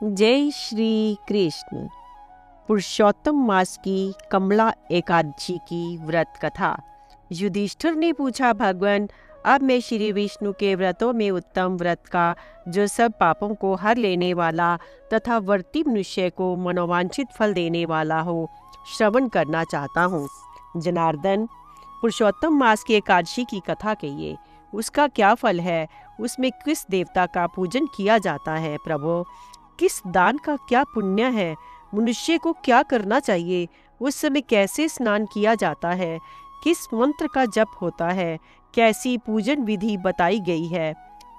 जय श्री कृष्ण। पुरुषोत्तम मास की कमला एकादशी की व्रत कथा। युधिष्ठिर ने पूछा, भगवान, अब मैं श्री विष्णु के व्रतों में उत्तम व्रत का, जो सब पापों को हर लेने वाला तथा वर्ती मनुष्य को मनोवांछित फल देने वाला हो, श्रवण करना चाहता हूँ। जनार्दन, पुरुषोत्तम मास की एकादशी की कथा कहिए। उसका क्या फल है? उसमें किस देवता का पूजन किया जाता है? प्रभु, किस दान का क्या पुण्य है? मनुष्य को क्या करना चाहिए? उस समय कैसे स्नान किया जाता है? किस मंत्र का जप होता है? कैसी पूजन विधि बताई गई है?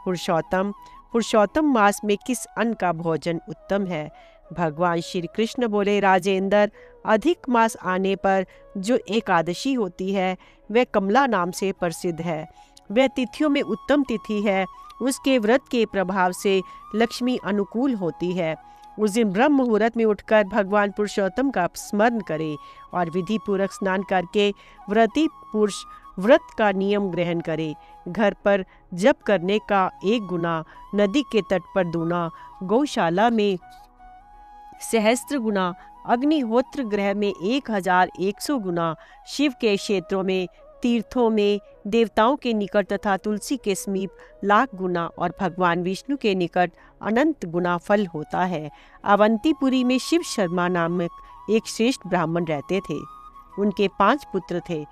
पुरुषोत्तम मास में किस अन्न का भोजन उत्तम है? भगवान श्री कृष्ण बोले, राजेंद्र, अधिक मास आने पर जो एकादशी होती है वह कमला नाम से प्रसिद्ध है। वह तिथियों में उत्तम तिथि है। उसके व्रत के प्रभाव से लक्ष्मी अनुकूल होती है। उस दिन ब्रह्म मुहूर्त में उठकर भगवान पुरुषोत्तम का स्मरण करे और विधि पूर्वक स्नान करके व्रती पुरुष व्रत का नियम ग्रहण करे। घर पर जप करने का 1 गुना, नदी के तट पर दूना, गौशाला में सहस्त्र गुना, अग्निहोत्र ग्रह में 1100 गुना, शिव के क्षेत्रों में, तीर्थों में, देवताओं के निकट तथा तुलसी के समीप 1,00,000 गुना और भगवान विष्णु के निकट अनंत गुना फल होता है। अवंतीपुरी में शिव शर्मा नामक एक श्रेष्ठ ब्राह्मण रहते थे। उनके 5 पुत्र थे।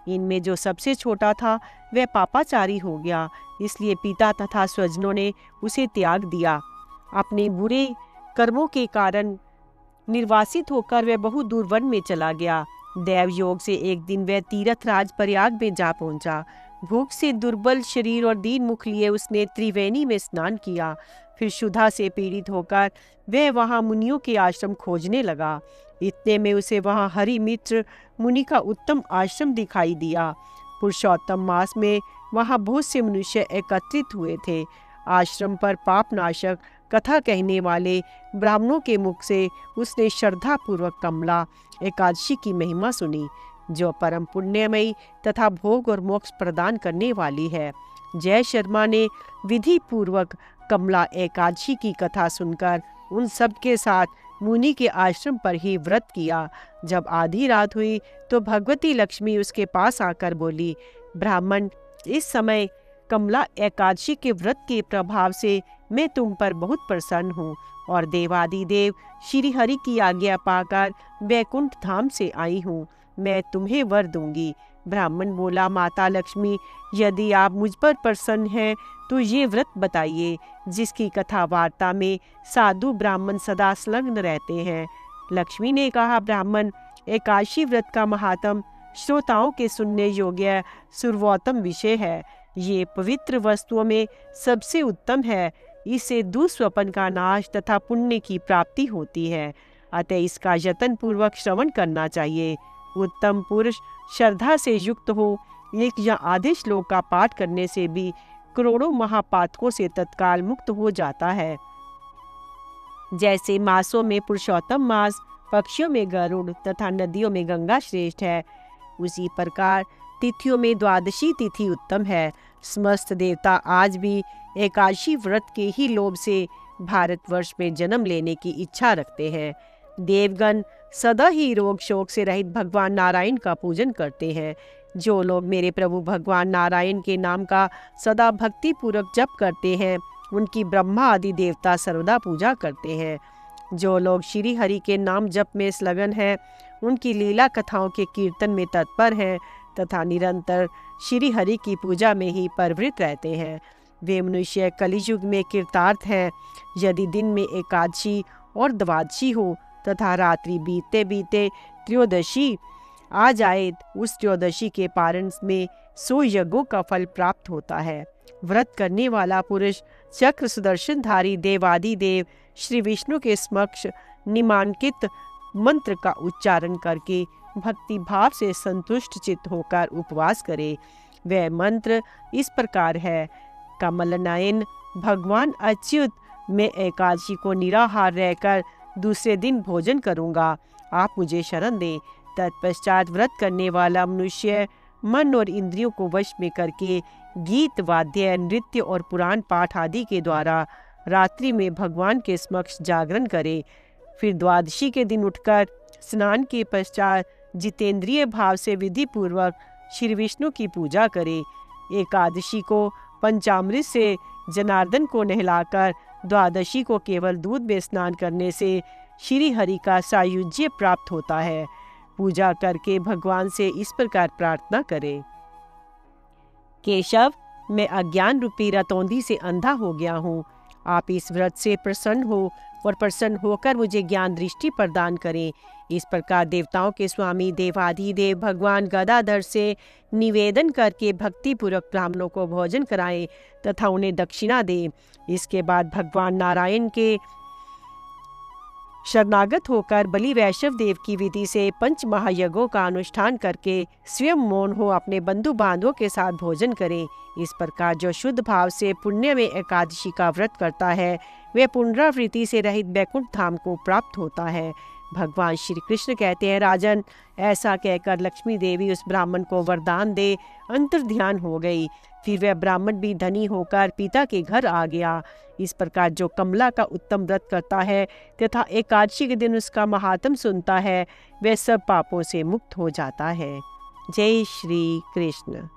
इनमें जो सबसे छोटा था वह पापाचारी हो गया, इसलिए पिता तथा स्वजनों ने उसे त्याग दिया। अपने बुरे कर्मों के कारण निर्वासित होकर वह बहुत दूर वन में चला गया। दैव योग से एक दिन वह तीर्थराज प्रयाग में जा पहुंचा। भूख से दुर्बल शरीर और दीन मुख लिए उसने त्रिवेणी में स्नान किया। फिर क्षुधा से पीड़ित होकर वह वहां मुनियों के आश्रम खोजने लगा। इतने में उसे वहां हरिमित्र मुनि का उत्तम आश्रम दिखाई दिया। पुरुषोत्तम मास में वहां बहुत से मनुष्य एकत्रित हुए थे। आश्रम पर पाप नाशक कथा कहने वाले ब्राह्मणों के मुख से उसने श्रद्धा पूर्वक कमला एकादशी की महिमा सुनी, जो परम पुण्यमयी तथा भोग और मोक्ष प्रदान करने वाली है। जय शर्मा ने विधि पूर्वक कमला एकादशी की कथा सुनकर उन सब के साथ मुनि के आश्रम पर ही व्रत किया। जब आधी रात हुई तो भगवती लक्ष्मी उसके पास आकर बोली, ब्राह्मण, इस समय कमला एकादशी के व्रत के प्रभाव से मैं तुम पर बहुत प्रसन्न हूँ और देवादिदेव श्री हरि की आज्ञा पाकर वैकुंठ धाम से आई हूँ। मैं तुम्हें वर दूंगी। ब्राह्मण बोला, माता लक्ष्मी, यदि आप मुझ पर प्रसन्न हैं तो ये व्रत बताइए जिसकी कथा वार्ता में साधु ब्राह्मण सदा संलग्न रहते हैं। लक्ष्मी ने कहा, ब्राह्मण, एकादशी व्रत का महात्म श्रोताओं के सुनने योग्य सर्वोत्तम विषय है। ये पवित्र वस्तुओं में सबसे उत्तम है। इससे दुस्वप्न का नाश तथा पुण्य की प्राप्ति होती है। अतः इसका यत्न पूर्वक श्रवण करना चाहिए। उत्तम पुरुष श्रद्धा से युक्त हो, 1 या आधे श्लोक का पाठ करने से भी करोड़ों महापातकों से तत्काल मुक्त हो जाता है। जैसे मासों में पुरुषोत्तम मास, पक्षियों में गरुड़ तथा नदियों में गंगा श्रेष्ठ है, उसी प्रकार तिथियों में द्वादशी तिथि उत्तम है। समस्त देवता आज भी एकादशी व्रत के ही लोभ से भारतवर्ष में जन्म लेने की इच्छा रखते हैं। देवगण सदा ही रोग शोक से रहित भगवान नारायण का पूजन करते हैं। जो लोग मेरे प्रभु भगवान नारायण के नाम का सदा भक्ति पूर्वक जप करते हैं, उनकी ब्रह्मा आदि देवता सर्वदा पूजा करते हैं। जो लोग श्री हरि के नाम जप में संलग्न हैं, उनकी लीला कथाओं के कीर्तन में तत्पर हैं तथा निरंतर श्री हरि की पूजा में ही प्रवृत्त रहते हैं, वे मनुष्य कलियुग में कृतार्थ हैं। यदि दिन में एकादशी और द्वादशी हो तथा रात्रि बीते बीते त्रयोदशी आ जाए, उस त्रयोदशी के पारण में 100 यज्ञों का फल प्राप्त होता है। व्रत करने वाला पुरुष चक्र सुदर्शनधारी देवादिदेव श्री विष्णु के समक्ष निम्नांकित मंत्र का उच्चारण करके भक्ति भाव से संतुष्ट चित्त होकर उपवास करे। वह मंत्र इस प्रकार है, कमलनयन भगवान अच्युत, मैं एकादशी को निराहार रहकर दूसरे दिन भोजन करूंगा, आप मुझे शरण दें। तत्पश्चात व्रत करने वाला मनुष्य मन और इंद्रियों को वश में करके गीत, वाद्य, नृत्य और पुराण पाठ आदि के द्वारा रात्रि में भगवान के समक्ष जागरण करे। फिर द्वादशी के दिन उठकर स्नान के पश्चात जितेंद्रिय भाव से विधि पूर्वक श्री विष्णु की पूजा करे। एकादशी को पंचामृत से जनार्दन को नहलाकर द्वादशी को केवल दूध में स्नान करने से श्री हरि का सायुज्य प्राप्त होता है। पूजा करके भगवान से इस प्रकार प्रार्थना करें। केशव, मैं अज्ञान रूपी रतौंधी से अंधा हो गया हूँ। आप इस व्रत से प्रसन्न हो और प्रसन्न होकर मुझे ज्ञान दृष्टि प्रदान करें। इस प्रकार देवताओं के स्वामी देवाधिदेव भगवान गदाधर से निवेदन करके भक्तिपूर्वक ब्राह्मणों को भोजन कराएं तथा उन्हें दक्षिणा दें। इसके बाद भगवान नारायण के शरणागत होकर बलि वैष्णव देव की विधि से पंच महायज्ञों का अनुष्ठान करके स्वयं मौन हो अपने बंधु बांधवों के साथ भोजन करें। इस प्रकार जो शुद्ध भाव से पुण्य में एकादशी का व्रत करता है वह पुनरावृत्ति से रहित वैकुंठ धाम को प्राप्त होता है। भगवान श्री कृष्ण कहते हैं, राजन, ऐसा कहकर लक्ष्मी देवी उस ब्राह्मण को वरदान दे अंतर्ध्यान हो गई। फिर वह ब्राह्मण भी धनी होकर पिता के घर आ गया। इस प्रकार जो कमला का उत्तम व्रत करता है तथा एकादशी के दिन उसका महात्म सुनता है वह सब पापों से मुक्त हो जाता है। जय श्री कृष्ण।